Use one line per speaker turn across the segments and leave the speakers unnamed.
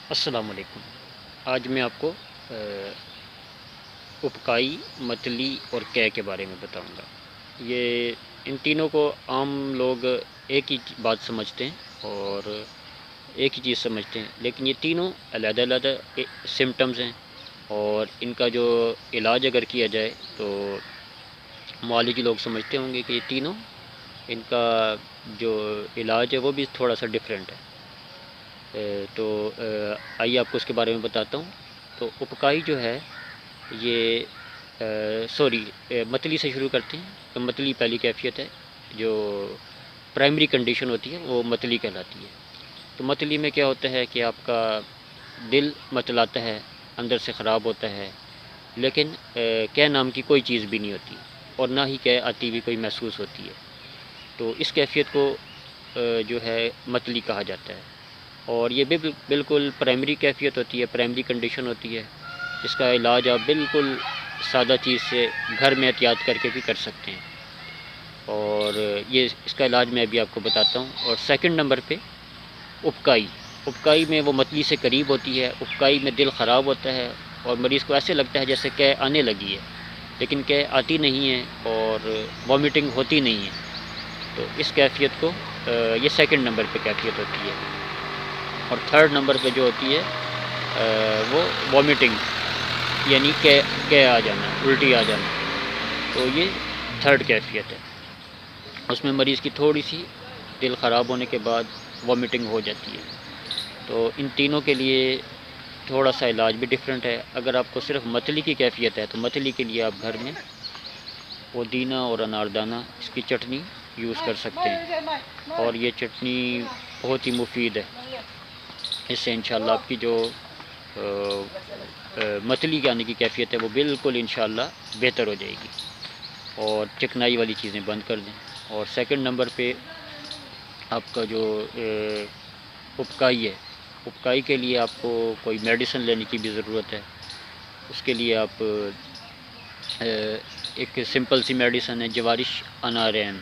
السلام علیکم۔ آج میں آپ کو اپکائی، متلی اور کے کے بارے میں بتاؤں گا۔ یہ ان تینوں کو عام لوگ ایک ہی بات سمجھتے ہیں اور ایک ہی چیز سمجھتے ہیں، لیکن یہ تینوں علیحدہ علیحدہ سمٹمز ہیں، اور ان کا جو علاج اگر کیا جائے تو معالجی لوگ سمجھتے ہوں گے کہ یہ تینوں، ان کا جو علاج ہے وہ بھی تھوڑا سا ڈفرینٹ ہے۔ تو آئیے آپ کو اس کے بارے میں بتاتا ہوں۔ تو اپکائی جو ہے یہ متلی سے شروع کرتے ہیں۔ تو متلی پہلی کیفیت ہے، جو پرائمری کنڈیشن ہوتی ہے وہ متلی کہلاتی ہے۔ تو متلی میں کیا ہوتا ہے کہ آپ کا دل متلاتا ہے، اندر سے خراب ہوتا ہے، لیکن کہہ نام کی کوئی چیز بھی نہیں ہوتی، اور نہ ہی کہہ آتی بھی کوئی محسوس ہوتی ہے۔ تو اس کیفیت کو جو ہے متلی کہا جاتا ہے، اور یہ بھی بالکل پرائمری کیفیت ہوتی ہے، پرائمری کنڈیشن ہوتی ہے۔ اس کا علاج آپ بالکل سادہ چیز سے گھر میں احتیاط کر کے بھی کر سکتے ہیں، اور یہ اس کا علاج میں ابھی آپ کو بتاتا ہوں۔ اور سیکنڈ نمبر پہ اپکائی۔ اپکائی میں وہ متلی سے قریب ہوتی ہے۔ اپکائی میں دل خراب ہوتا ہے، اور مریض کو ایسے لگتا ہے جیسے کہہ آنے لگی ہے، لیکن کہہ آتی نہیں ہے اور وامٹنگ ہوتی نہیں ہے۔ تو اس کیفیت کو یہ سیکنڈ نمبر پہ کیفیت ہوتی ہے۔ اور تھرڈ نمبر پہ جو ہوتی ہے وہ وامٹنگ، یعنی کہ آ جانا، الٹی آ جانا۔ تو یہ تھرڈ کیفیت ہے، اس میں مریض کی تھوڑی سی دل خراب ہونے کے بعد وامٹنگ ہو جاتی ہے۔ تو ان تینوں کے لیے تھوڑا سا علاج بھی ڈفرینٹ ہے۔ اگر آپ کو صرف متلی کی کیفیت ہے تو متلی کے لیے آپ گھر میں پودینہ اور اناردانہ اس کی چٹنی یوز کر سکتے ہیں، اور یہ چٹنی بہت ہی مفید ہے۔ اس سے انشاءاللہ آپ کی جو متلی کے آنے کی کیفیت ہے وہ بالکل انشاءاللہ بہتر ہو جائے گی، اور چکنائی والی چیزیں بند کر دیں۔ اور سیکنڈ نمبر پہ آپ کا جو اپکائی ہے، اپکائی کے لیے آپ کو کوئی میڈیسن لینے کی بھی ضرورت ہے۔ اس کے لیے آپ ایک سمپل سی میڈیسن ہے، جوارش انارین،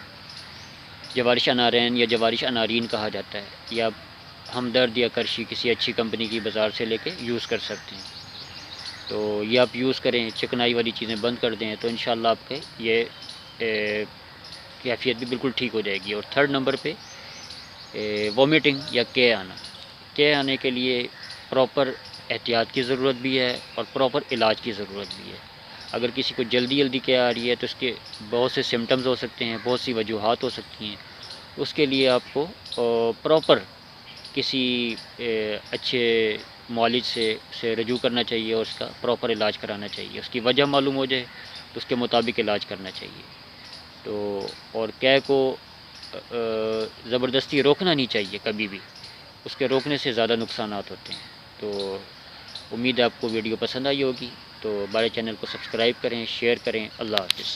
جوارش انارین یا جوارش انارین کہا جاتا ہے، یا ہمدرد یا کرشی کسی اچھی کمپنی کی بازار سے لے کے یوز کر سکتے ہیں۔ تو یہ آپ یوز کریں، چکنائی والی چیزیں بند کر دیں، تو انشاءاللہ آپ کے یہ کیفیت بھی بالکل ٹھیک ہو جائے گی۔ اور تھرڈ نمبر پہ وامٹنگ یا کہہ آنا، کہہ آنے کے لیے پراپر احتیاط کی ضرورت بھی ہے، اور پراپر علاج کی ضرورت بھی ہے۔ اگر کسی کو جلدی جلدی کہہ آ رہی ہے تو اس کے بہت سے سمٹمز ہو سکتے ہیں، بہت سی وجوہات ہو سکتی ہیں۔ اس کے لیے آپ کو پراپر کسی اچھے معالج سے رجوع کرنا چاہیے، اور اس کا پراپر علاج کرانا چاہیے۔ اس کی وجہ معلوم ہو جائے تو اس کے مطابق علاج کرنا چاہیے۔ تو اور کہہ کو زبردستی روکنا نہیں چاہیے کبھی بھی، اس کے روکنے سے زیادہ نقصانات ہوتے ہیں۔ تو امید ہے آپ کو ویڈیو پسند آئی ہوگی، تو ہمارے چینل کو سبسکرائب کریں، شیئر کریں۔ اللہ حافظ۔